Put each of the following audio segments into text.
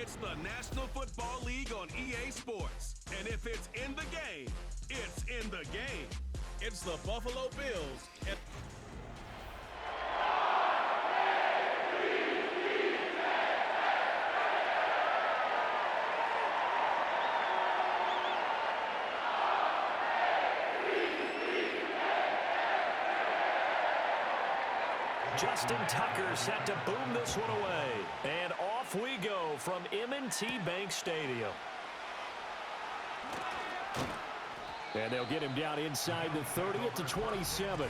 It's the National Football League on EA Sports. And if it's in the game, it's in the game. It's the Buffalo Bills. Justin Tucker set to boom this one away. And off we go from M&T Bank Stadium. And they'll get him down inside the 30 at the 27.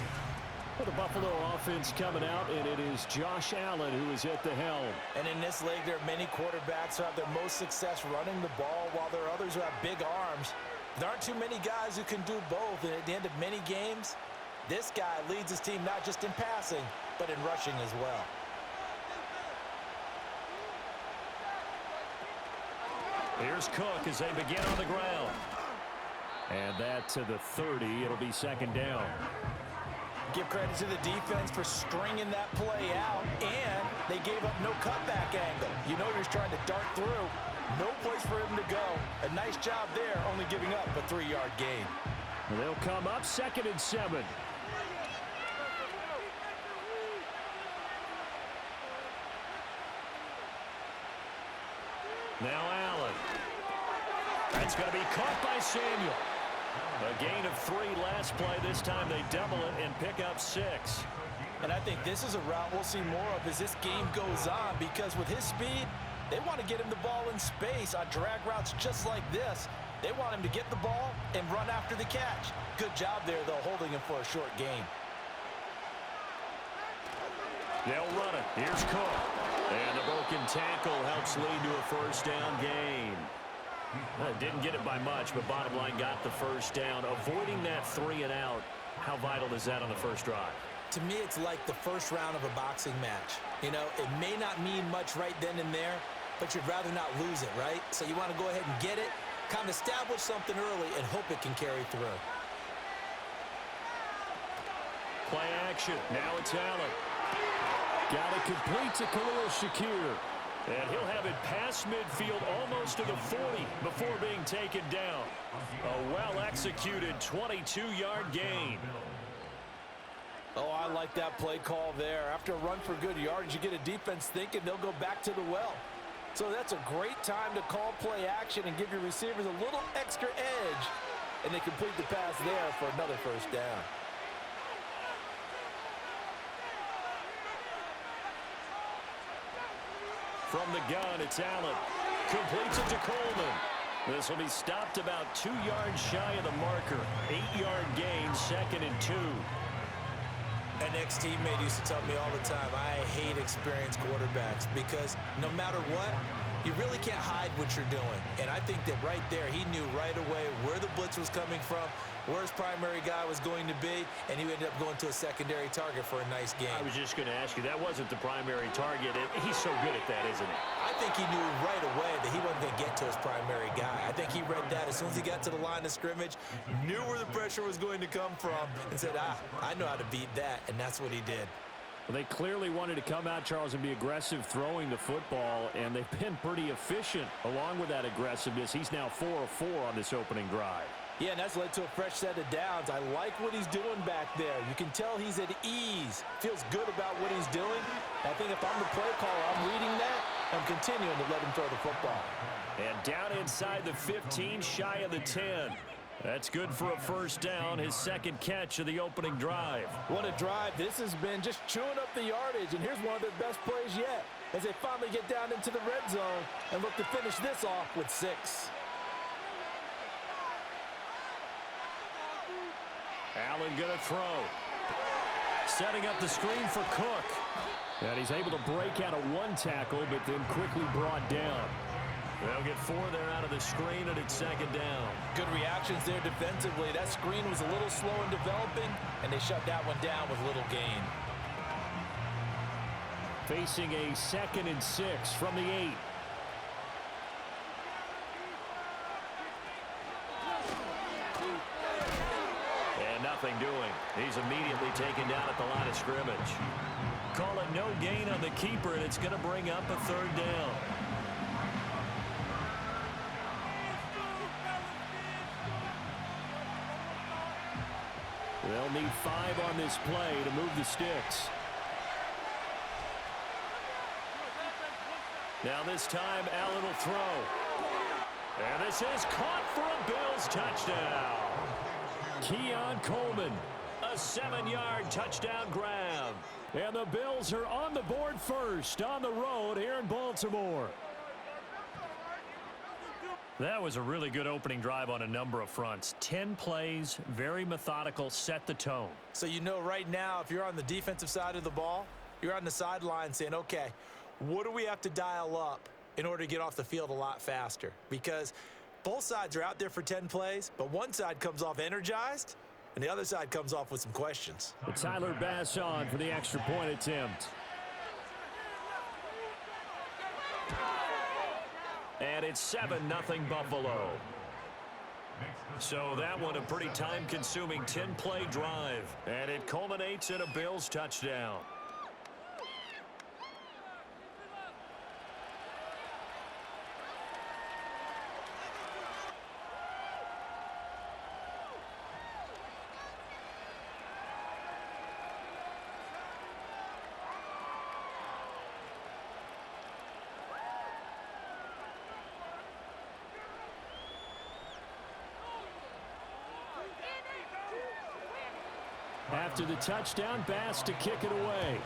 For the Buffalo offense coming out, and it is Josh Allen who is at the helm. And in this league, there are many quarterbacks who have their most success running the ball, while there are others who have big arms. There aren't too many guys who can do both, and at the end of many games, this guy leads his team not just in passing, but in rushing as well. Here's Cook as they begin on the ground. And that to the 30. It'll be second down. Give credit to the defense for stringing that play out, and they gave up no cutback angle. You know he's trying to dart through. No place for him to go. A nice job there, only giving up a 3-yard gain. They'll come up 2nd and 7. Now Allen. That's going to be caught by Samuel. A gain of 3 last play. This time they double it and pick up 6. And I think this is a route we'll see more of as this game goes on, because with his speed, they want to get him the ball in space on drag routes just like this. They want him to get the ball and run after the catch. Good job there, though, holding him for a short gain. They'll run it. Here's Cook. And the broken tackle helps lead to a first down gain. Didn't get it by much, but bottom line got the first down. Avoiding that 3 and out, how vital is that on the first drive? To me, it's like the first round of a boxing match. You know, it may not mean much right then and there, but you'd rather not lose it, right? So you want to go ahead and get it, kind of establish something early, and hope it can carry through. Play action. Now it's Allen. Got it complete to Khalil Shakir. And he'll have it past midfield almost to the 40 before being taken down. A well-executed 22-yard gain. Oh, I like that play call there. After a run for good yardage, you get a defense thinking they'll go back to the well. So that's a great time to call play action and give your receivers a little extra edge. And they complete the pass there for another first down. From the gun, it's Allen. Completes it to Coleman. This will be stopped about 2 yards shy of the marker. 8-yard gain, 2nd and 2. An ex-teammate used to tell me all the time, I hate experienced quarterbacks because no matter what, you really can't hide what you're doing. And I think that right there, he knew right away where the blitz was coming from, where his primary guy was going to be, and he ended up going to a secondary target for a nice game. I was just going to ask you, that wasn't the primary target. He's so good at that, isn't he? I think he knew right away that he wasn't going to get to his primary guy. I think he read that as soon as he got to the line of scrimmage, knew where the pressure was going to come from, and said, I know how to beat that, and that's what he did. Well, they clearly wanted to come out, Charles, and be aggressive throwing the football, and they've been pretty efficient along with that aggressiveness. He's now 4 of 4 on this opening drive. Yeah, and that's led to a fresh set of downs. I like what he's doing back there. You can tell he's at ease. Feels good about what he's doing. I think if I'm the play caller, I'm reading that. I'm continuing to let him throw the football. And down inside the 15, shy of the 10. That's good for a first down, his 2nd catch of the opening drive. What a drive. This has been just chewing up the yardage, and here's one of their best plays yet as they finally get down into the red zone and look to finish this off with 6. Allen going to throw. Setting up the screen for Cook. And he's able to break out of 1 tackle, but then quickly brought down. They'll get 4 there out of the screen, and it's 2nd down. Good reactions there defensively. That screen was a little slow in developing, and they shut that one down with little gain. Facing a 2nd and 6 from the 8. And nothing doing. He's immediately taken down at the line of scrimmage. Call it no gain on the keeper, and it's going to bring up a 3rd down. They'll need 5 on this play to move the sticks. Now this time, Allen will throw. And this is caught for a Bills touchdown. Keon Coleman, a 7-yard touchdown grab. And the Bills are on the board first on the road here in Baltimore. That was a really good opening drive on a number of fronts. 10 plays, very methodical, set the tone. So you know right now, if you're on the defensive side of the ball, you're on the sideline saying, okay, what do we have to dial up in order to get off the field a lot faster? Because both sides are out there for 10 plays, but one side comes off energized, and the other side comes off with some questions. Tyler Bass on for the extra point attempt. And it's 7-0 Buffalo. So that one a pretty time-consuming 10-play drive. And it culminates in a Bills touchdown. After the touchdown, Bass to kick it away.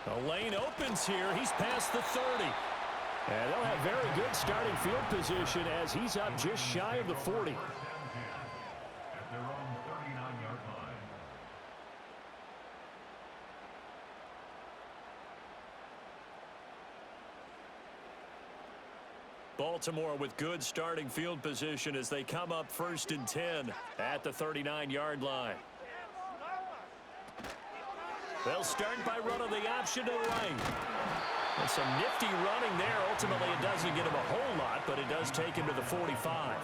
The lane opens here. He's past the 30. And they'll have very good starting field position as he's up just shy of the 40. Baltimore with good starting field position as they come up 1st and 10 at the 39-yard line. They'll start by running the option to the right. And some nifty running there. Ultimately, it doesn't get him a whole lot, but it does take him to the 45.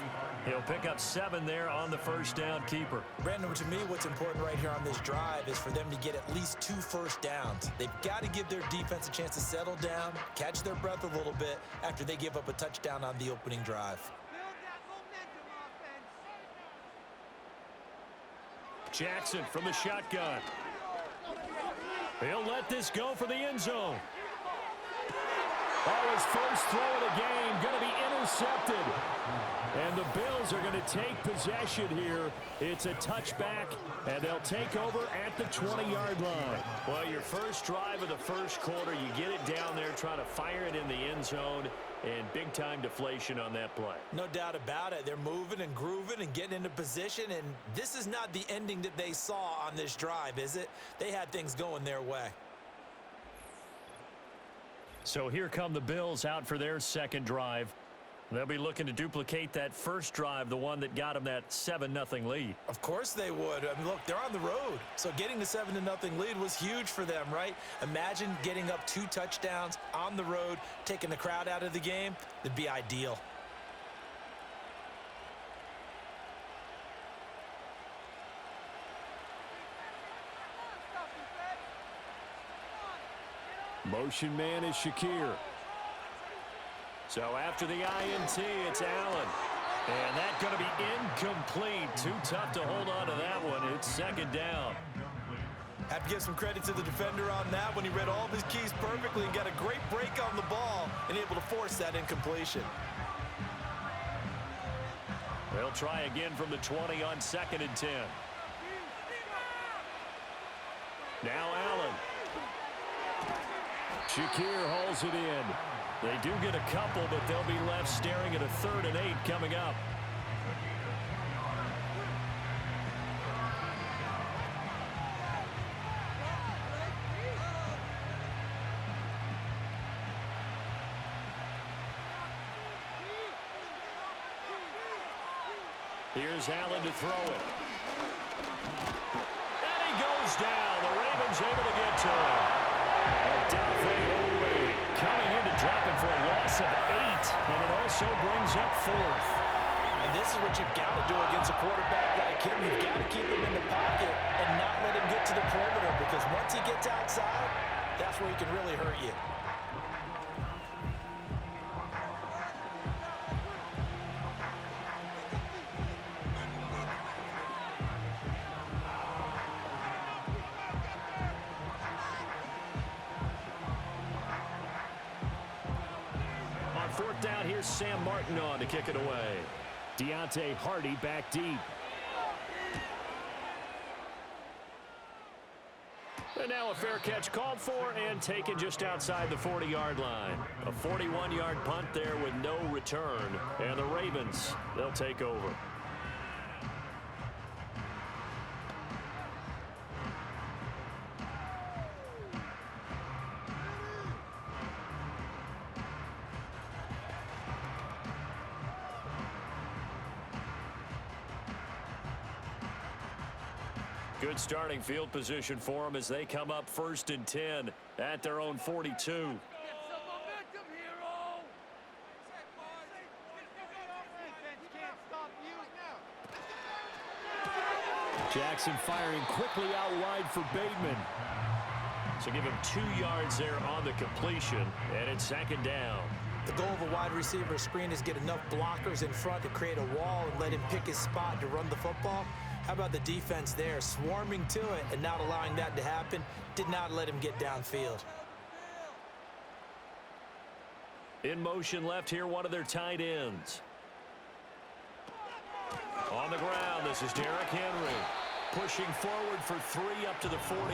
He'll pick up 7 there on the first down keeper. Brandon, to me, what's important right here on this drive is for them to get at least 2 first downs. They've got to give their defense a chance to settle down, catch their breath a little bit after they give up a touchdown on the opening drive. Jackson from the shotgun. He'll let this go for the end zone. Oh, his first throw of the game going to be intercepted. And the Bills are going to take possession here. It's a touchback, and they'll take over at the 20-yard line. Well, your first drive of the first quarter, you get it down there, try to fire it in the end zone, and big-time deflation on that play. No doubt about it. They're moving and grooving and getting into position, and this is not the ending that they saw on this drive, is it? They had things going their way. So here come the Bills out for their second drive. They'll be looking to duplicate that first drive, the one that got them that 7-0 lead. Of course they would. I mean, look, they're on the road. So getting the 7-0 lead was huge for them, right? Imagine getting up 2 touchdowns on the road, taking the crowd out of the game. It'd be ideal. Motion man is Shakir. So after the INT, it's Allen. And that's going to be incomplete. Too tough to hold on to that one. It's second down. Have to give some credit to the defender on that when he read all of his keys perfectly and got a great break on the ball and able to force that incompletion. They'll try again from the 20 on 2nd and 10. Now Allen. Shakir hauls it in. They do get a couple, but they'll be left staring at a 3rd and 8 coming up. Here's Allen to throw it. And he goes down. The Ravens able to get to him. Coming in to drop him for a loss of 8, and it also brings up 4th. And this is what you've got to do against a quarterback like him. You've got to keep him in the pocket and not let him get to the perimeter, because once he gets outside, that's where he can really hurt you. Here's Sam Martin on to kick it away. Deontay Hardy back deep. And now a fair catch called for and taken just outside the 40-yard line. A 41-yard punt there with no return. And the Ravens, they'll take over. Good starting field position for them as they come up 1st and 10 at their own 42. Jackson firing quickly out wide for Bateman. So give him 2 yards there on the completion, and it's 2nd down. The goal of a wide receiver screen is get enough blockers in front to create a wall and let him pick his spot to run the football. How about the defense there, swarming to it and not allowing that to happen? Did not let him get downfield. In motion left here, one of their tight ends. On the ground, this is Derrick Henry. Pushing forward for 3 up to the 48.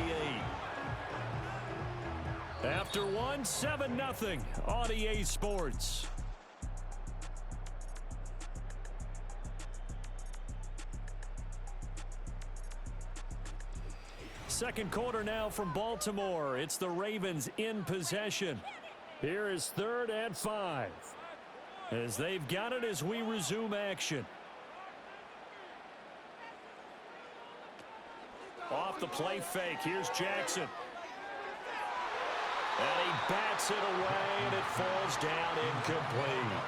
After one, 7-0 on EA Sports. Second quarter now from Baltimore. It's the Ravens in possession. Here is 3rd and 5. As they've got it as we resume action. Off the play fake. Here's Jackson. And he bats it away, and it falls down incomplete.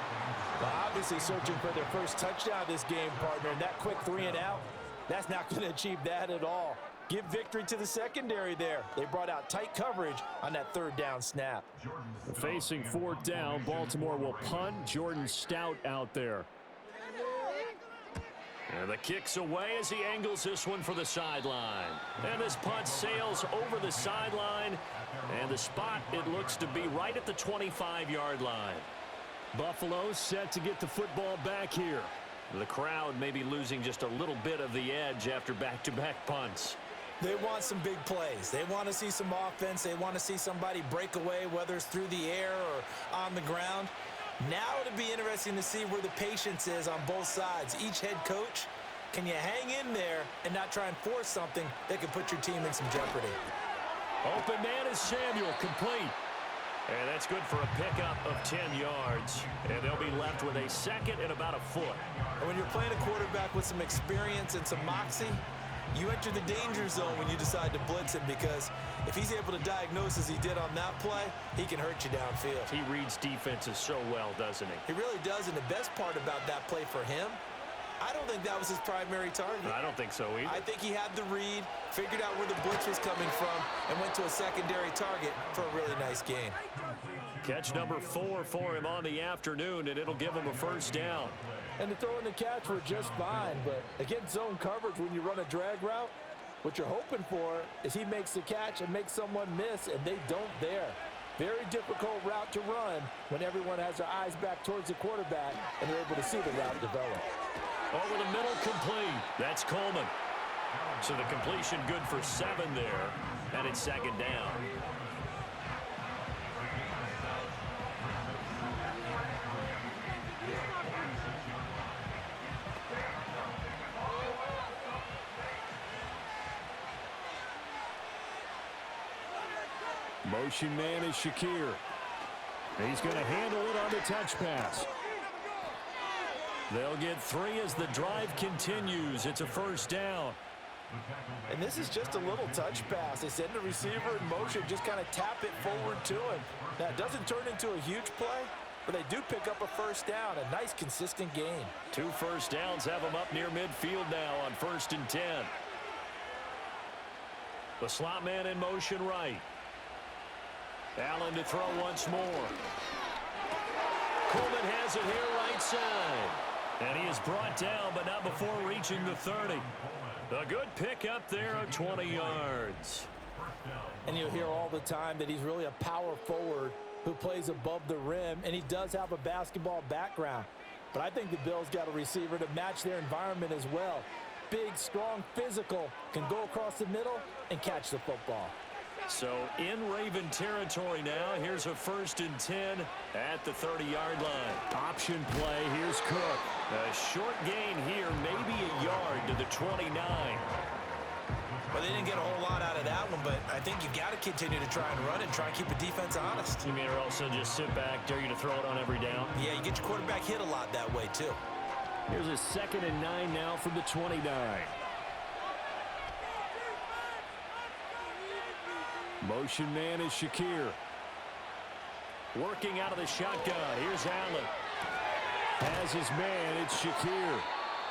Well, obviously searching for their first touchdown this game, partner. And that quick 3 and out, that's not going to achieve that at all. Give victory to the secondary there. They brought out tight coverage on that 3rd down snap. Facing 4th down, Baltimore will punt. Jordan Stout out there. And the kick's away as he angles this one for the sideline. And this punt sails over the sideline. And the spot, it looks to be right at the 25-yard line. Buffalo set to get the football back here. The crowd may be losing just a little bit of the edge after back-to-back punts. They want some big plays. They want to see some offense. They want to see somebody break away, whether it's through the air or on the ground. Now it'll be interesting to see where the patience is on both sides. Each head coach, can you hang in there and not try and force something that could put your team in some jeopardy? Open man is Samuel, complete. And that's good for a pickup of 10 yards. And they'll be left with a 2nd and about a foot. And when you're playing a quarterback with some experience and some moxie, you enter the danger zone when you decide to blitz him, because if he's able to diagnose as he did on that play, he can hurt you downfield. He reads defenses so well, doesn't he? He really does, and the best part about that play for him, I don't think that was his primary target. I don't think so either. I think he had the read, figured out where the blitz was coming from, and went to a secondary target for a really nice game. Catch number 4 for him on the afternoon, and it'll give him a 1st down. And the throw and the catch were just fine, but against zone coverage, when you run a drag route, what you're hoping for is he makes the catch and makes someone miss, and they don't there. Very difficult route to run when everyone has their eyes back towards the quarterback and they're able to see the route develop. Over the middle, complete. That's Coleman. So the completion good for 7 there, and it's 2nd down. Motion man is Shakir. He's going to handle it on the touch pass. They'll get 3 as the drive continues. It's a 1st down. And this is just a little touch pass. They send the receiver in motion, just kind of tap it forward to him. Now, it doesn't turn into a huge play, but they do pick up a 1st down. A nice, consistent game. 2 1st downs have them up near midfield now on 1st and 10. The slot man in motion right. Allen to throw once more. Coleman has it here right side. And he is brought down, but not before reaching the 30. A good pickup there of 20 yards. And you'll hear all the time that he's really a power forward who plays above the rim, and he does have a basketball background. But I think the Bills got a receiver to match their environment as well. Big, strong, physical, can go across the middle and catch the football. So in Raven territory now, here's a 1st and 10 at the 30-yard line. Option play, here's Cook. A short gain here, maybe a yard to the 29. Well, they didn't get a whole lot out of that one, but I think you got to continue to try and run and try and keep the defense honest. You mean or also just sit back, dare you to throw it on every down? Yeah, you get your quarterback hit a lot that way, too. Here's a 2nd and 9 now from the 29. Motion man is Shakir. Working out of the shotgun. Here's Allen. Has his man, it's Shakir.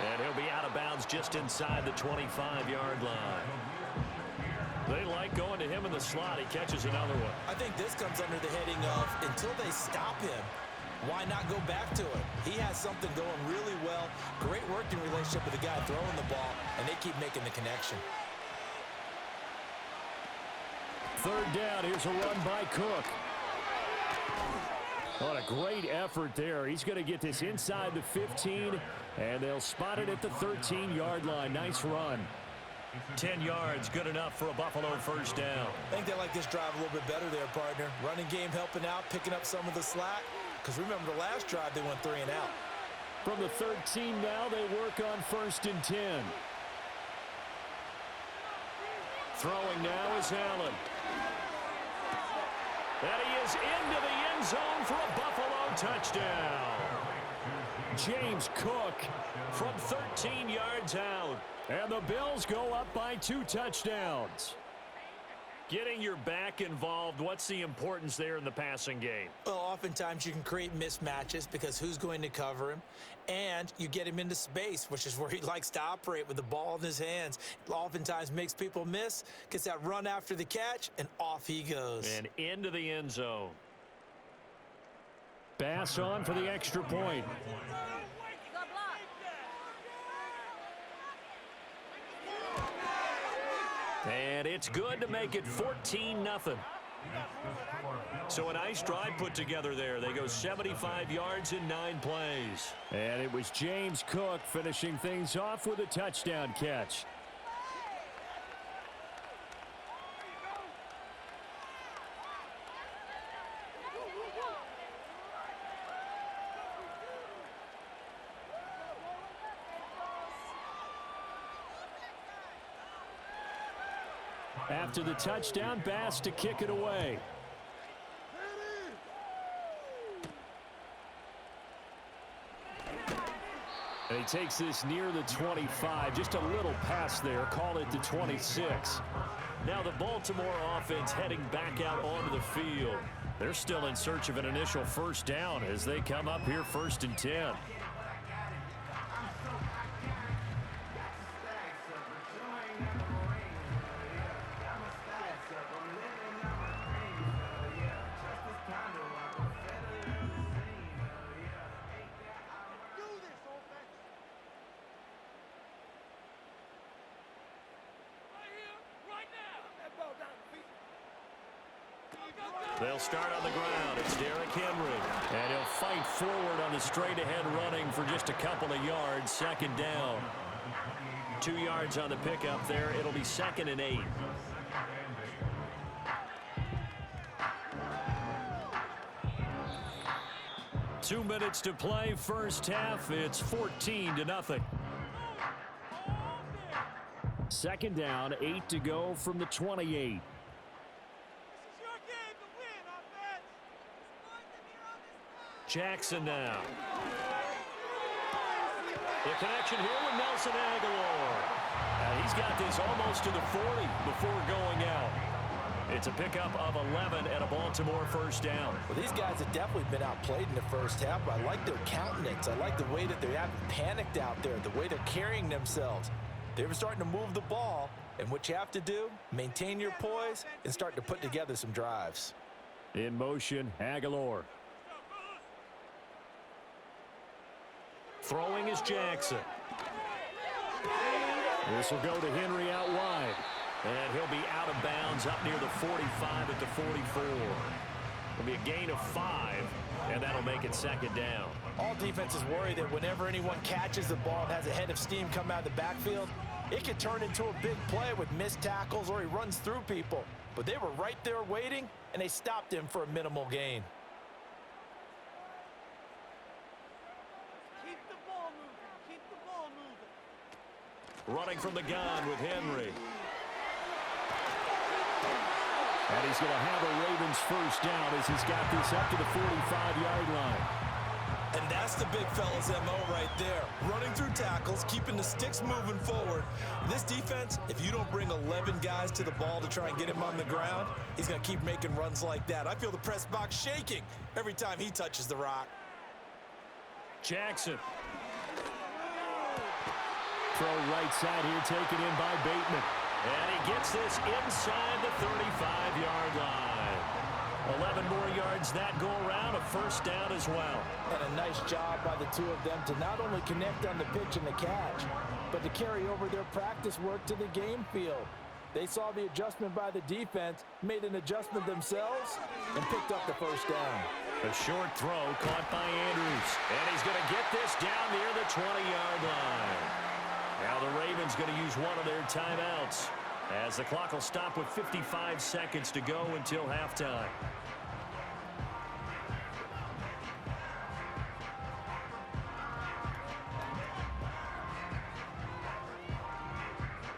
And he'll be out of bounds just inside the 25-yard line. They like going to him in the slot. He catches another one. I think this comes under the heading of until they stop him, why not go back to it? He has something going really well. Great working relationship with the guy throwing the ball, and they keep making the connection. 3rd down. Here's a run by Cook. What a great effort there. He's going to get this inside the 15, and they'll spot it at the 13-yard line. Nice run. 10 yards, good enough for a Buffalo 1st down. I think they like this drive a little bit better there, partner. Running game helping out, picking up some of the slack. Because remember, the last drive, they went 3 and out. From the 13 now, they work on 1st and 10. Throwing now is Allen. And he is into the end zone for a Buffalo touchdown. James Cook from 13 yards out. And the Bills go up by 2 touchdowns. Getting your back involved, what's the importance there in the passing game? Well, oftentimes you can create mismatches because who's going to cover him? And you get him into space, which is where he likes to operate with the ball in his hands. Oftentimes makes people miss, gets that run after the catch, and off he goes. And into the end zone. Bass on for the extra point. And it's good to make it 14-0. So a nice drive put together there. They go 75 yards in 9 plays. And it was James Cook finishing things off with a touchdown catch. After the touchdown, Bass to kick it away. And he takes this near the 25. Just a little pass there. Call it the 26. Now the Baltimore offense heading back out onto the field. They're still in search of an initial 1st down as they come up here 1st and 10. They'll start on the ground. It's Derrick Henry. And he'll fight forward on the straight-ahead running for just a couple of yards. 2nd down. 2 yards on the pickup there. It'll be 2nd and 8. Two minutes to play. 1st half. It's 14-0. 2nd down. 8 to go from the 28. Jackson now. The connection here with Nelson Aguilar. And he's got this almost to the 40 before going out. It's a pickup of 11 and a Baltimore 1st down. Well, these guys have definitely been outplayed in the 1st half, but I like their countenance. I like the way that they haven't panicked out there, the way they're carrying themselves. They were starting to move the ball, and what you have to do, maintain your poise and start to put together some drives. In motion, Aguilar. Throwing is Jackson. This will go to Henry out wide. And he'll be out of bounds up near the 45 at the 44. It'll be a gain of 5, and that'll make it second down. All defenses worry that whenever anyone catches the ball and has a head of steam come out of the backfield, it could turn into a big play with missed tackles or he runs through people. But they were right there waiting, and they stopped him for a minimal gain. Keep the ball moving. Keep the ball moving. Running from the gun with Henry. And he's going to have a Ravens first down as he's got this up to the 45-yard line. And that's the big fella's MO right there. Running through tackles, keeping the sticks moving forward. This defense, if you don't bring 11 guys to the ball to try and get him on the ground, he's going to keep making runs like that. I feel the press box shaking every time he touches the rock. Jackson. Throw right side here, taken in by Bateman. And he gets this inside the 35-yard line. 11 more yards that go around, a first down as well. And a nice job by the two of them to not only connect on the pitch and the catch, but to carry over their practice work to the game field. They saw the adjustment by the defense, made an adjustment themselves, and picked up the first down. A short throw caught by Andrews. And he's going to get this down near the 20-yard line. Now the Ravens going to use one of their timeouts as the clock will stop with 55 seconds to go until halftime.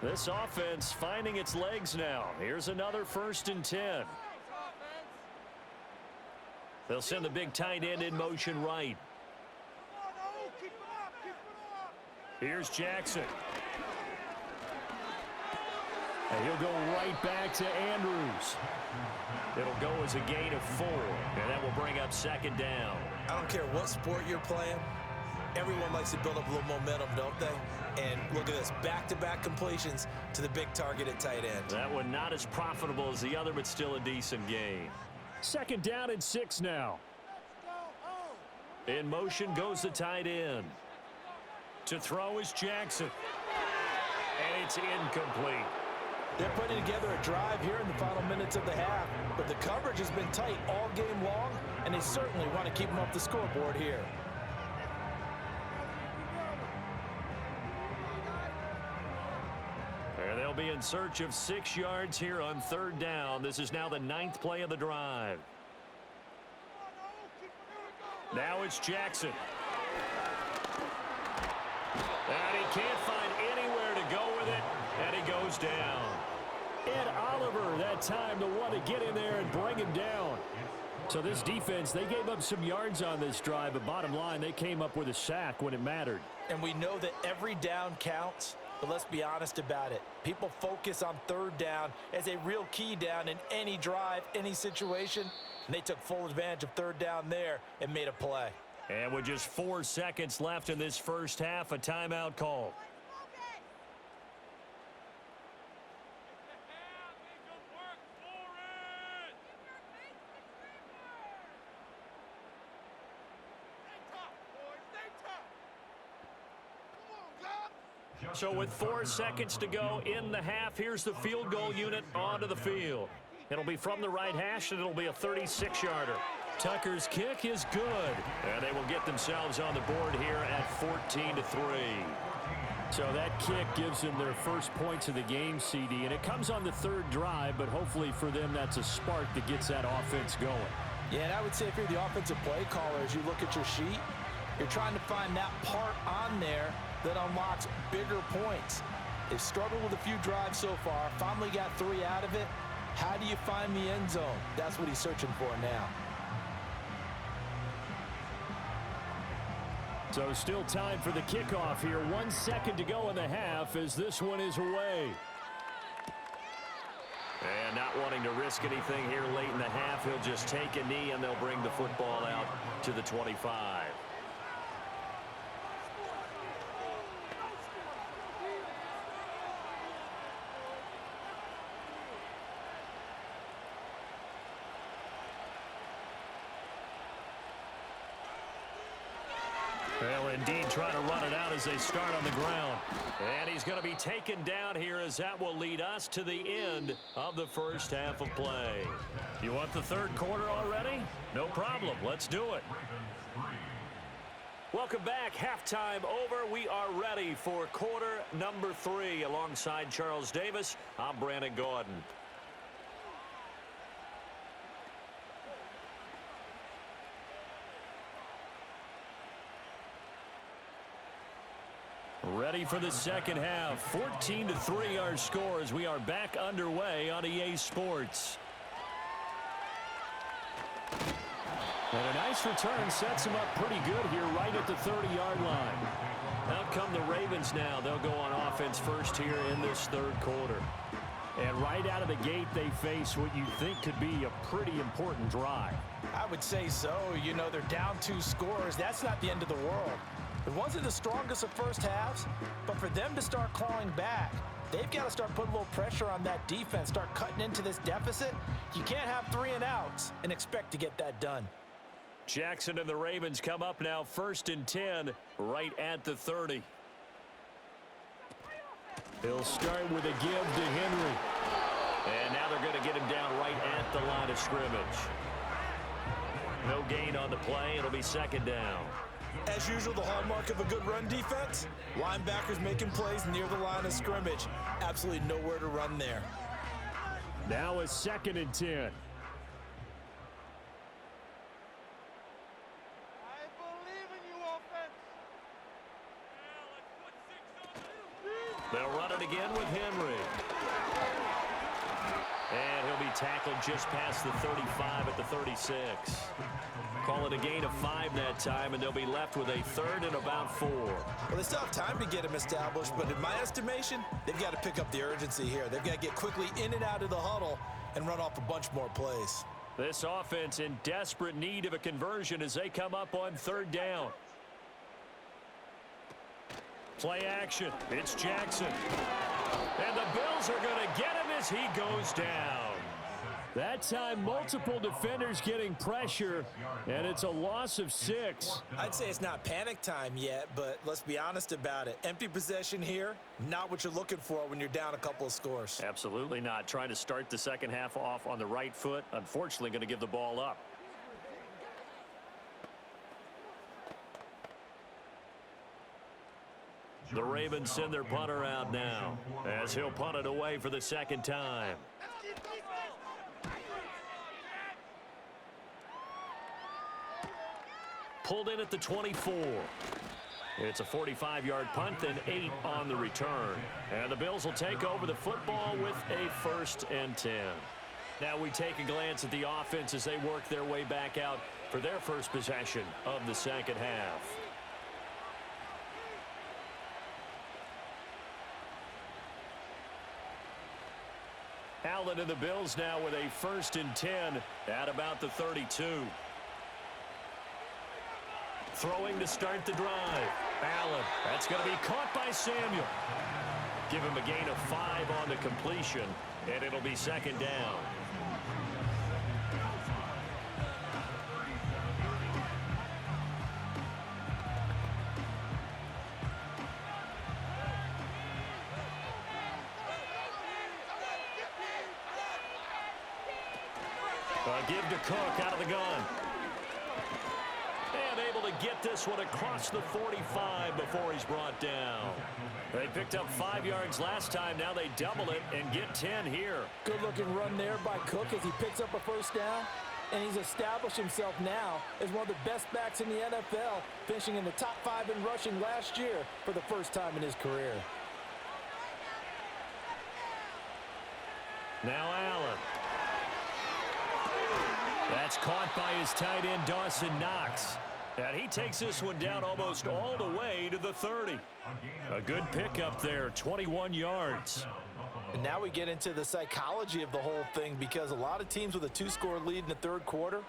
This offense finding its legs now. Here's another 1st and 10. They'll send the big tight end in motion right. Here's Jackson. And he'll go right back to Andrews. It'll go as a gain of 4, and that will bring up second down. I don't care what sport you're playing. Everyone likes to build up a little momentum, don't they? And look at this, back-to-back completions to the big target at tight end. That one not as profitable as the other, but still a decent gain. Second down and 6 now. In motion goes the tight end. To throw is Jackson. And it's incomplete. They're putting together a drive here in the final minutes of the half, but the coverage has been tight all game long, and they certainly want to keep them off the scoreboard here. And they'll be in search of 6 yards here on 3rd down. This is now the 9th play of the drive. Now it's Jackson. And he can't find anywhere to go with it, and he goes down. Ed Oliver that time the one to get in there and bring him down. So this defense, they gave up some yards on this drive, but bottom line, they came up with a sack when it mattered. And we know that every down counts, but let's be honest about it. People focus on 3rd down as a real key down in any drive, any situation, and they took full advantage of 3rd down there and made a play. And with just 4 seconds left in this first half, a timeout call. So with 4 seconds to go in the half, here's the field goal unit onto the field. It'll be from the right hash, and it'll be a 36-yarder. Tucker's kick is good, and they will get themselves on the board here at 14-3. So that kick gives them their first points of the game, CD, and it comes on the 3rd drive, but hopefully for them that's a spark that gets that offense going. Yeah, and I would say if you're the offensive play caller, as you look at your sheet, you're trying to find that part on there that unlocks bigger points. They've struggled with a few drives so far, finally got 3 out of it. How do you find the end zone? That's what he's searching for now. So still time for the kickoff here. 1 second to go in the half as this one is away. And not wanting to risk anything here late in the half, he'll just take a knee and they'll bring the football out to the 25. Well, indeed, try to run it out as they start on the ground. And he's going to be taken down here as that will lead us to the end of the first half of play. You want the third quarter already? No problem. Let's do it. Welcome back. Halftime over. We are ready for quarter number 3. Alongside Charles Davis, I'm Brandon Gordon. Ready for the second half. 14-3 our score as we are back underway on EA Sports. And a nice return sets them up pretty good here right at the 30-yard line. Out come the Ravens now. They'll go on offense first here in this third quarter. And right out of the gate, they face what you think could be a pretty important drive. I would say so. You know, they're down 2 scores. That's not the end of the world. It wasn't the strongest of first halves, but for them to start clawing back, they've got to start putting a little pressure on that defense, start cutting into this deficit. You can't have 3 and outs and expect to get that done. Jackson and the Ravens come up now 1st and 10 right at the 30. He'll start with a give to Henry. And now they're going to get him down right at the line of scrimmage. No gain on the play. It'll be second down. As usual, the hallmark of a good run defense, linebackers making plays near the line of scrimmage. Absolutely nowhere to run there. Now a 2nd and 10. I believe in you, offense. They'll run it again with Henry. And he'll be tackled just past the 35 at the 36. Call it a gain of 5 that time, and they'll be left with a 3rd and about 4. Well, they still have time to get him established, but in my estimation, they've got to pick up the urgency here. They've got to get quickly in and out of the huddle and run off a bunch more plays. This offense in desperate need of a conversion as they come up on 3rd down. Play action. It's Jackson. And the Bills are going to get him as he goes down. That time, multiple defenders getting pressure, and it's a loss of 6. I'd say it's not panic time yet, but let's be honest about it. Empty possession here, not what you're looking for when you're down a couple of scores. Absolutely not. Trying to start the second half off on the right foot. Unfortunately, going to give the ball up. The Ravens send their punter out now as he'll punt it away for the 2nd time. Pulled in at the 24. It's a 45-yard punt, then 8 on the return. And the Bills will take over the football with a 1st and 10. Now we take a glance at the offense as they work their way back out for their first possession of the second half. Allen and the Bills now with a 1st and 10 at about the 32. Throwing to start the drive. Allen. That's going to be caught by Samuel. Give him a gain of 5 on the completion, and it'll be 2nd down. Give to Cook out of the gun. And able to get this one across the 45 before he's brought down. They picked up 5 yards last time. Now they double it and get 10 here. Good-looking run there by Cook as he picks up a 1st down. And he's established himself now as one of the best backs in the NFL, finishing in the top 5 in rushing last year for the first time in his career. Now Allen. That's caught by his tight end, Dawson Knox. And he takes this one down almost all the way to the 30. A good pickup there, 21 yards. And now we get into the psychology of the whole thing, because a lot of teams with a 2-score lead in the 3rd quarter,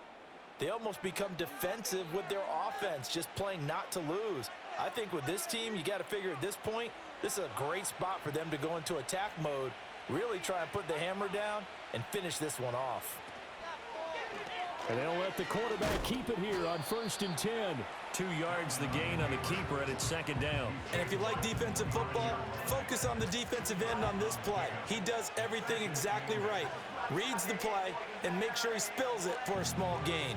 they almost become defensive with their offense, just playing not to lose. I think with this team, you got to figure at this point, this is a great spot for them to go into attack mode, really try and put the hammer down and finish this one off. And they'll let the quarterback keep it here on 1st and 10. 2 yards the gain on the keeper, and it's 2nd down. And if you like defensive football, focus on the defensive end on this play. He does everything exactly right. Reads the play and make sure he spills it for a small gain.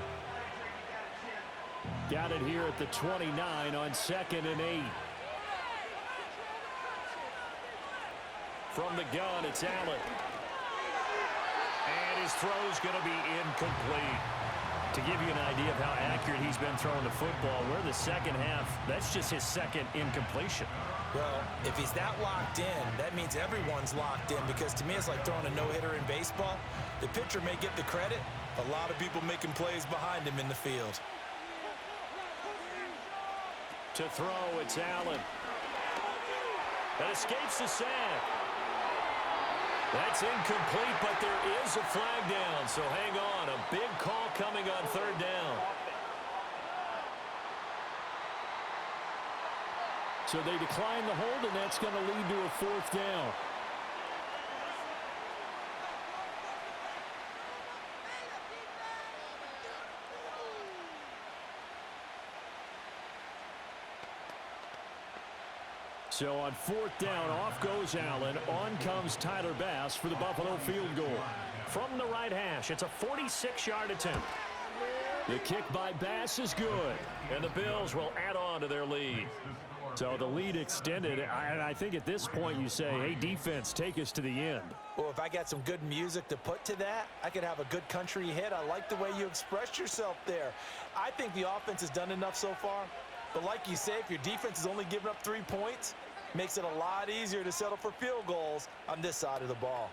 Got it here at the 29 on 2nd and 8. From the gun, it's Allen. And his throw's going to be incomplete. To give you an idea of how accurate he's been throwing the football, we're in the second half. That's just his 2nd incompletion. Well, if he's that locked in, that means everyone's locked in, because to me it's like throwing a no-hitter in baseball. The pitcher may get the credit, a lot of people making plays behind him in the field. To throw, it's Allen. That escapes the sack. That's incomplete, but there is a flag down, so hang on. A big call coming on 3rd down. So they decline the hold, and that's going to lead to a 4th down. So on 4th down, off goes Allen. On comes Tyler Bass for the Buffalo field goal. From the right hash, it's a 46-yard attempt. The kick by Bass is good, and the Bills will add on to their lead. So the lead extended, and I think at this point you say, hey, defense, take us to the end. Well, if I got some good music to put to that, I could have a good country hit. I like the way you expressed yourself there. I think the offense has done enough so far. But like you say, if your defense is only giving up 3 points, makes it a lot easier to settle for field goals on this side of the ball.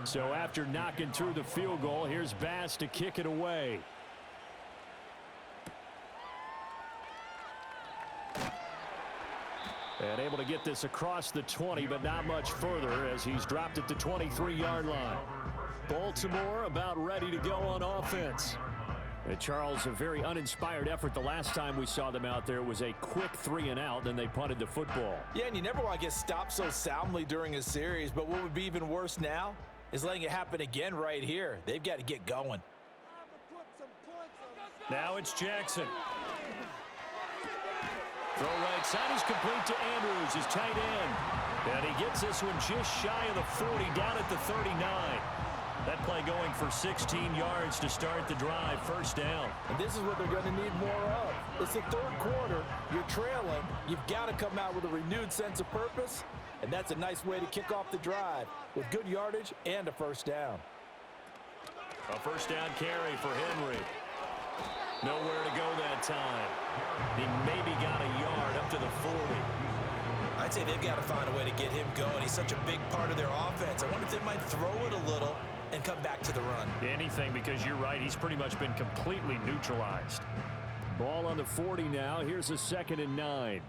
So after knocking through the field goal, here's Bass to kick it away. And able to get this across the 20, but not much further as he's dropped at the 23-yard line. Baltimore about ready to go on offense. And Charles, a very uninspired effort the last time we saw them out there. It was a quick 3-and-out, then they punted the football. Yeah, and you never want to get stopped so soundly during a series, but what would be even worse now is letting it happen again right here. They've got to get going. Now it's Jackson. Throw right side is complete to Andrews, his tight end. And he gets this one just shy of the 40, down at the 39. That play going for 16 yards to start the drive, 1st down. And this is what they're going to need more of. It's the 3rd quarter. You're trailing. You've got to come out with a renewed sense of purpose. And that's a nice way to kick off the drive with good yardage and a 1st down. A 1st down carry for Henry. Nowhere to go that time. He maybe got a yard up to the 40. I'd say they've got to find a way to get him going. He's such a big part of their offense. I wonder if they might throw it a little and come back to the run. Anything, because you're right. He's pretty much been completely neutralized. Ball on the 40 now. Here's a 2nd and 9.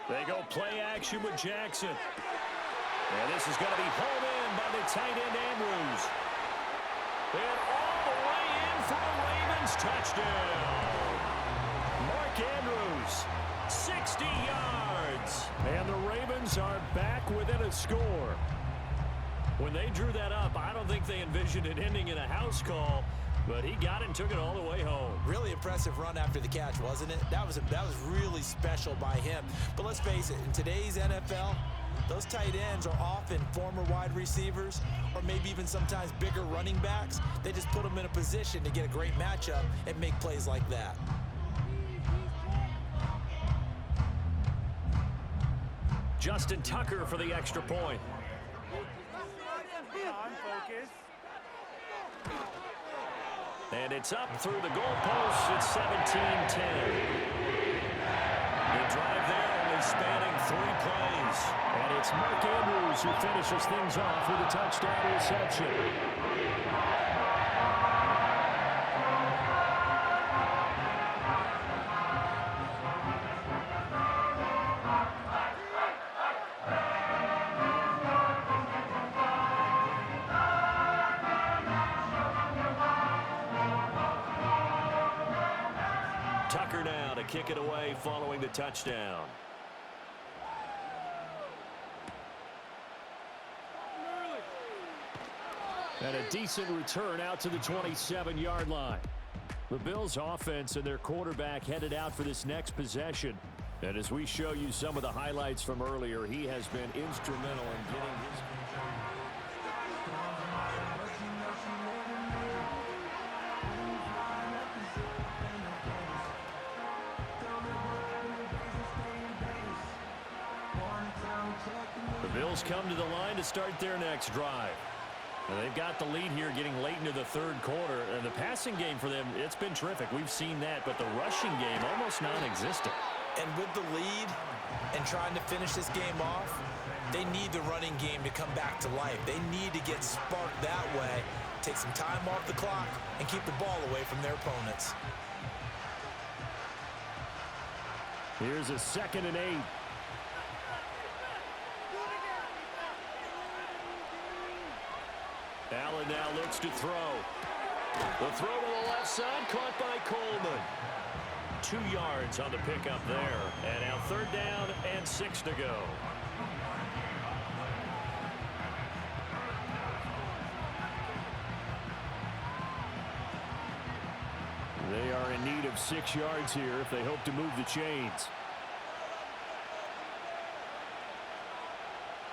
They go play action with Jackson. And this is going to be hauled in by the tight end Andrews. And all the way in for the Ravens touchdown. Mark Andrews, 60 yards. And the Ravens are back within a score. When they drew that up, I don't think they envisioned it ending in a house call. But he got it and took it all the way home. Really impressive run after the catch, wasn't it? That was really special by him. But let's face it, in today's NFL, those tight ends are often former wide receivers or maybe even sometimes bigger running backs. They just put them in a position to get a great matchup and make plays like that. Justin Tucker for the extra point. And it's up through the goalposts. It's 17-10. The drive there only spanning 3 plays. And it's Mark Andrews who finishes things off with a touchdown reception. Tucker now to kick it away following the touchdown. And a decent return out to the 27-yard line. The Bills' offense and their quarterback headed out for this next possession. And as we show you some of the highlights from earlier, he has been instrumental in getting his... The Bills come to the line to start their next drive. And they've got the lead here getting late into the third quarter. And the passing game for them, it's been terrific. We've seen that. But the rushing game, almost non-existent. And with the lead and trying to finish this game off, they need the running game to come back to life. They need to get sparked that way, take some time off the clock, and keep the ball away from their opponents. Here's a 2nd and 8. Allen now looks to throw. The throw to the left side, caught by Coleman. 2 yards on the pickup there. And now 3rd down and 6 to go. They are in need of 6 yards here if they hope to move the chains.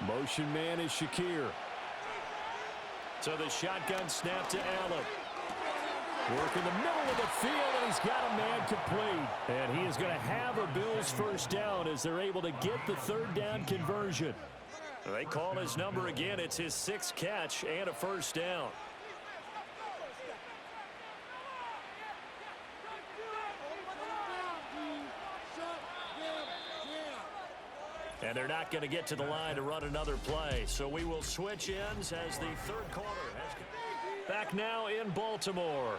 Motion man is Shakir. So the shotgun snap to Allen. Work in the middle of the field, and he's got a man complete. And he is going to have a Bills first down as they're able to get the 3rd down conversion. They call his number again. It's his 6th catch and a first down. And they're not going to get to the line to run another play. So we will switch ends as the third quarter has come. Back now in Baltimore.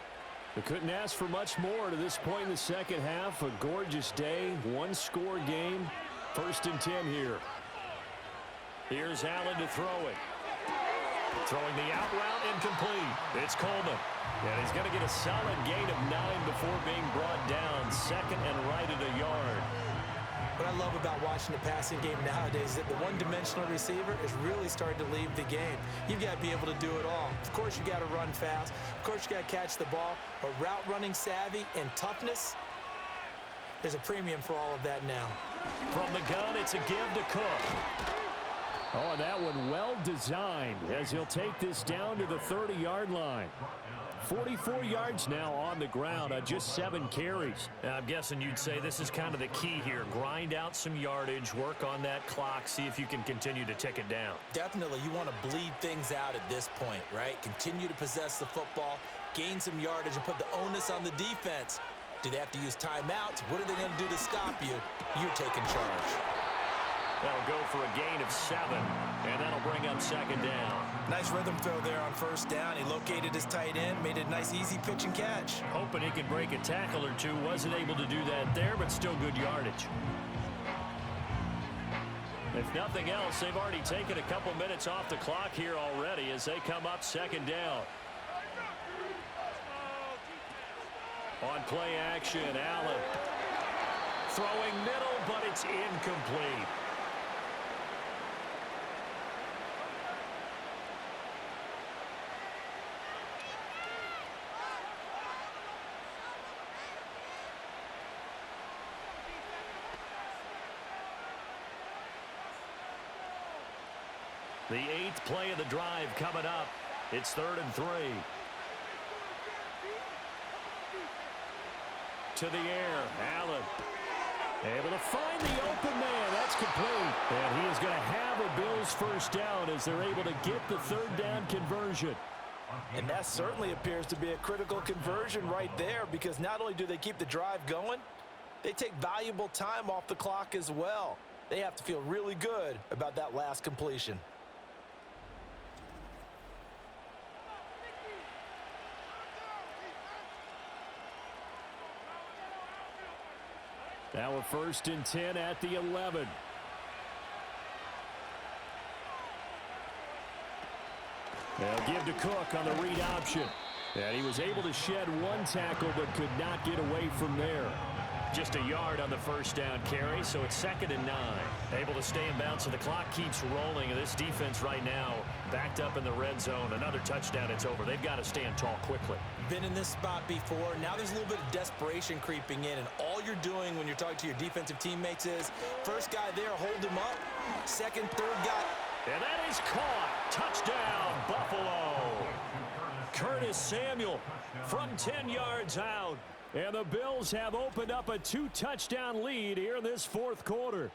They couldn't ask for much more to this point in the second half. A gorgeous day, 1-score game. 1st and 10 here. Here's Allen to throw it. Throwing the out route incomplete. It's Coleman. And he's going to get a solid gain of 9 before being brought down. 2nd and right at a yard. What I love about watching the passing game nowadays is that the one-dimensional receiver is really starting to leave the game. You've got to be able to do it all. Of course, you got to run fast. Of course, you got to catch the ball. But route running savvy and toughness, there's a premium for all of that now. From the gun, it's a give to Cook. Oh, and that one well designed as he'll take this down to the 30-yard line. 44 yards now on the ground on just 7 carries. I'm guessing you'd say this is kind of the key here. Grind out some yardage, work on that clock, see if you can continue to tick it down. Definitely, you want to bleed things out at this point, right? Continue to possess the football, gain some yardage, and put the onus on the defense. Do they have to use timeouts? What are they going to do to stop you? You're taking charge. That'll go for a gain of 7, and that'll bring up 2nd down. Nice rhythm throw there on 1st down. He located his tight end, made a nice easy pitch and catch. Hoping he could break a tackle or two. Wasn't able to do that there, but still good yardage. If nothing else, they've already taken a couple minutes off the clock here already as they come up 2nd down. On play action, Allen. Throwing middle, but it's incomplete. The 8th play of the drive coming up. It's 3rd and 3. To the air, Allen. Able to find the open man. That's complete. And he is going to have a Bills first down as they're able to get the 3rd down conversion. And that certainly appears to be a critical conversion right there, because not only do they keep the drive going, they take valuable time off the clock as well. They have to feel really good about that last completion. Now a 1st and 10 at the 11. They'll give to Cook on the read option. And he was able to shed one tackle but could not get away from there. Just a yard on the first down carry, so it's 2nd and 9. Able to stay in bounds, so the clock keeps rolling. And this defense right now backed up in the red zone. Another touchdown, it's over. They've got to stand tall quickly. Been in this spot before. Now there's a little bit of desperation creeping in, and all you're doing when you're talking to your defensive teammates is first guy there, hold him up. Second, third guy. And that is caught. Touchdown, Buffalo. Curtis Samuel from 10 yards out. And the Bills have opened up a 2-touchdown lead here in this 4th quarter.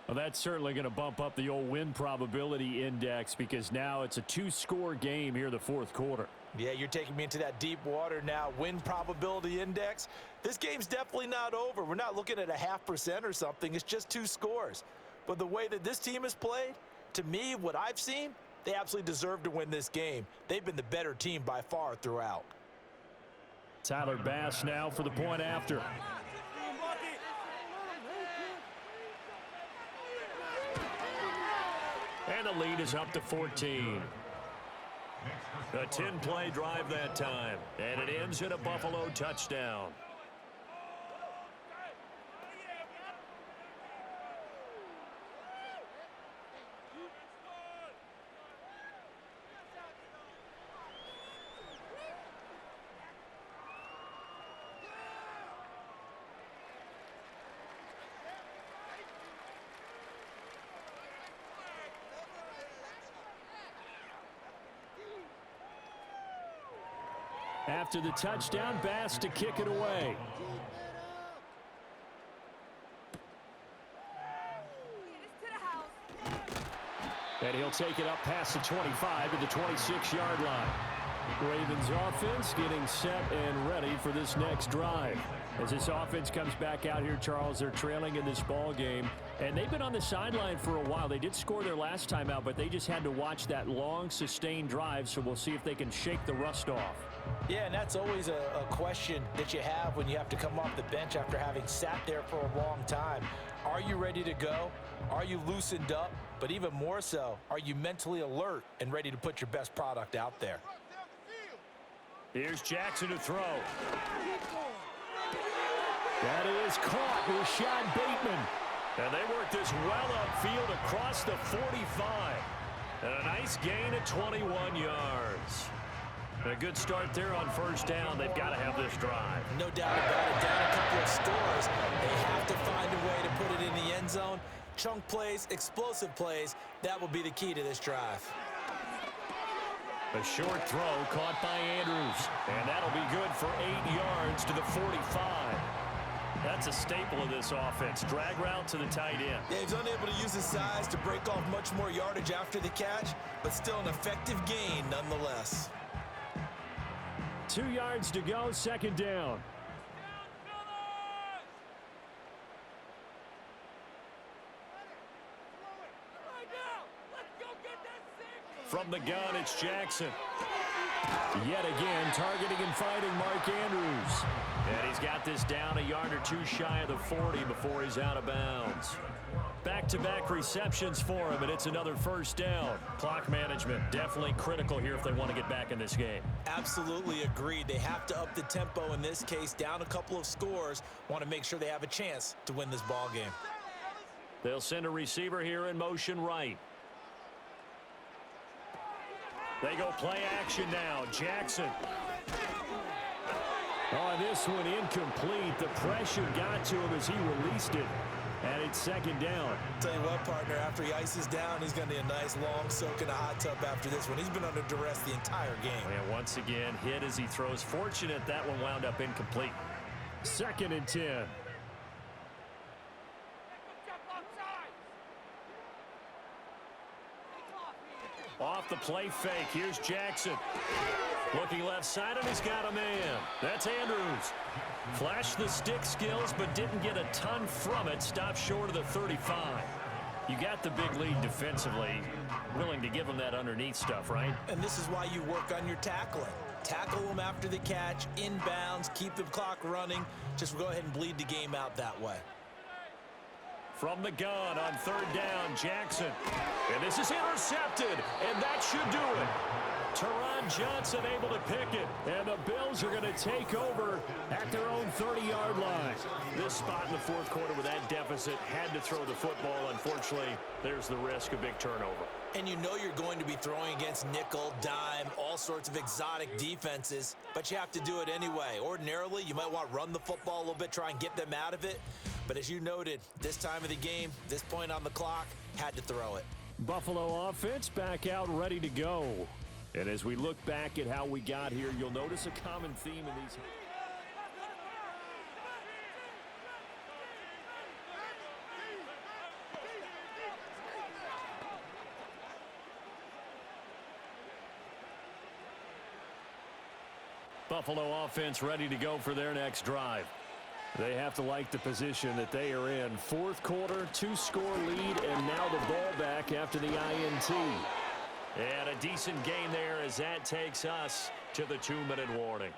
Well, that's certainly going to bump up the old win probability index because now it's a 2-score game here in the 4th quarter. Yeah, you're taking me into that deep water now. Win probability index. This game's definitely not over. We're not looking at a 0.5% or something. It's just 2 scores. But the way that this team has played, to me, what I've seen, they absolutely deserve to win this game. They've been the better team by far throughout. Tyler Bass now for the point after. And the lead is up to 14. A 10-play drive that time. And it ends in a Buffalo touchdown. After the touchdown, Bass to kick it away. And he'll take it up past the 25 to the 26-yard line. Ravens offense getting set and ready for this next drive. As this offense comes back out here, Charles, they're trailing in this ball game. And they've been on the sideline for a while. They did score their last time out, but they just had to watch that long, sustained drive. So we'll see if they can shake the rust off. Yeah, and that's always a question that you have when you have to come off the bench after having sat there for a long time. Are you ready to go? Are you loosened up? But even more so, are you mentally alert and ready to put your best product out there? Here's Jackson to throw. That is caught. Rashad Bateman. And they work this well upfield across the 45. And a nice gain at 21 yards. A good start there on first down. They've got to have this drive. No doubt about it. Down a couple of scores. They have to find a way to put it in the end zone. Chunk plays, explosive plays. That will be the key to this drive. A short throw caught by Andrews. And that'll be good for 8 yards to the 45. That's a staple of this offense. Drag route to the tight end. Yeah, he's unable to use his size to break off much more yardage after the catch, but still an effective gain nonetheless. 2 yards to go, second down. From the gun, it's Jackson. Yet again, targeting and fighting Mark Andrews. And he's got this down a yard or two shy of the 40 before he's out of bounds. Back-to-back receptions for him, and it's another first down. Clock management definitely critical here if they want to get back in this game. Absolutely agreed. They have to up the tempo in this case, down a couple of scores. Want to make sure they have a chance to win this ball game. They'll send a receiver here in motion right. They go play action now. Jackson. Oh, this one incomplete. The pressure got to him as he released it. And it's second down. Tell you what, partner, after he ices down, he's going to need a nice long soak in a hot tub after this one. He's been under duress the entire game. And once again, hit as he throws. Fortunate that one wound up incomplete. 2nd and 10. Off the play fake. Here's Jackson. Looking left side, and he's got a man. That's Andrews. Flashed the stick skills, but didn't get a ton from it. Stopped short of the 35. You got the big lead defensively. Willing to give him that underneath stuff, right? And this is why you work on your tackling. Tackle them after the catch, inbounds, keep the clock running. Just go ahead and bleed the game out that way. From the gun on third down, Jackson. And this is intercepted, and that should do it. Teron Johnson able to pick it, and the Bills are going to take over at their own 30-yard line. This spot in the fourth quarter with that deficit had to throw the football. Unfortunately, there's the risk of big turnover. And you know you're going to be throwing against nickel, dime, all sorts of exotic defenses, but you have to do it anyway. Ordinarily, you might want to run the football a little bit, try and get them out of it. But as you noted, this time of the game, this point on the clock, had to throw it. Buffalo offense back out ready to go. And as we look back at how we got here, you'll notice a common theme in these. Buffalo offense ready to go for their next drive. They have to like the position that they are in. Fourth quarter, 2-score lead, and now the ball back after the INT. And a decent gain there as that takes us to the 2-minute warning.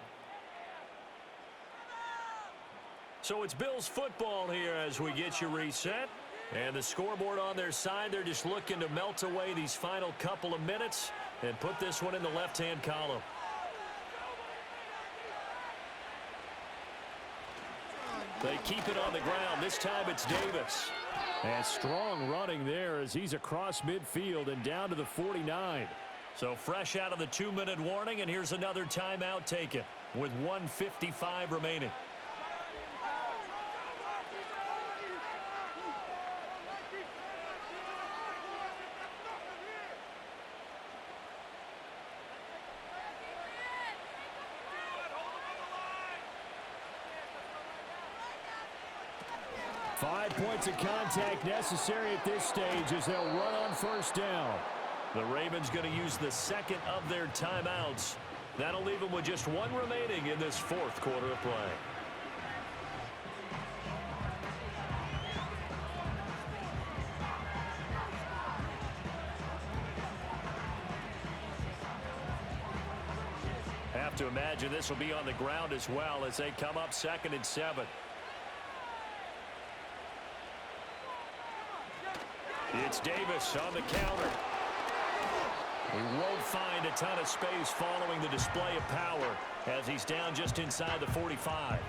So it's Bills football here as we get you reset. And the scoreboard on their side, they're just looking to melt away these final couple of minutes and put this one in the left-hand column. They keep it on the ground. This time it's Davis. And strong running there as he's across midfield and down to the 49. So fresh out of the 2-minute warning, and here's another timeout taken with 1:55 remaining. Five points of contact necessary at this stage as they'll run on first down. The Ravens going to use the second of their timeouts. That'll leave them with just one remaining in this fourth quarter of play. Have to imagine this will be on the ground as well as they come up 2nd and 7. It's Davis on the counter. We won't find a ton of space following the display of power as he's down just inside the 45.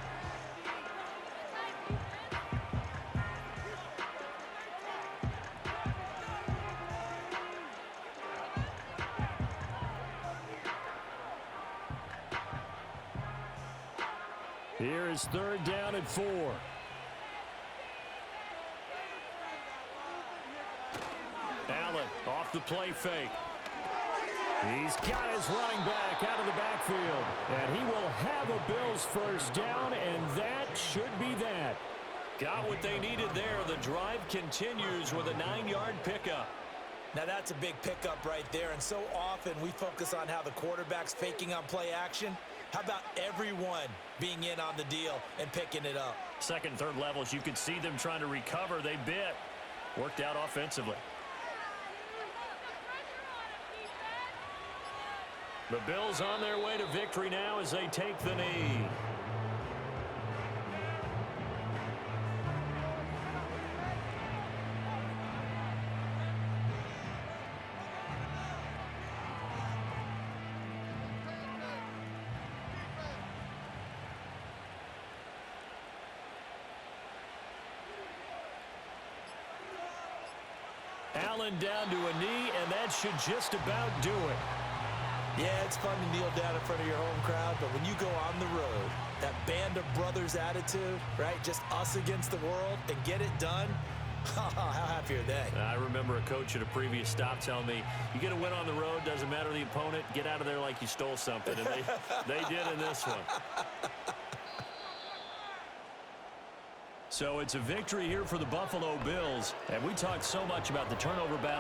Here is 3rd down and 4. Allen off the play fake. He's got his running back out of the backfield. And he will have a Bills first down, and that should be that. Got what they needed there. The drive continues with a 9-yard pickup. Now that's a big pickup right there, and so often we focus on how the quarterback's faking on play action. How about everyone being in on the deal and picking it up? Second, third levels, you could see them trying to recover. They bit. Worked out offensively. The Bills on their way to victory now as they take the knee. Allen down to a knee, and that should just about do it. Yeah, it's fun to kneel down in front of your home crowd, but when you go on the road, that band of brothers attitude, right? Just us against the world and get it done. How happy are they? I remember a coach at a previous stop telling me, you get a win on the road, doesn't matter the opponent, get out of there like you stole something. And they did in this one. So it's a victory here for the Buffalo Bills. And we talked so much about the turnover battle.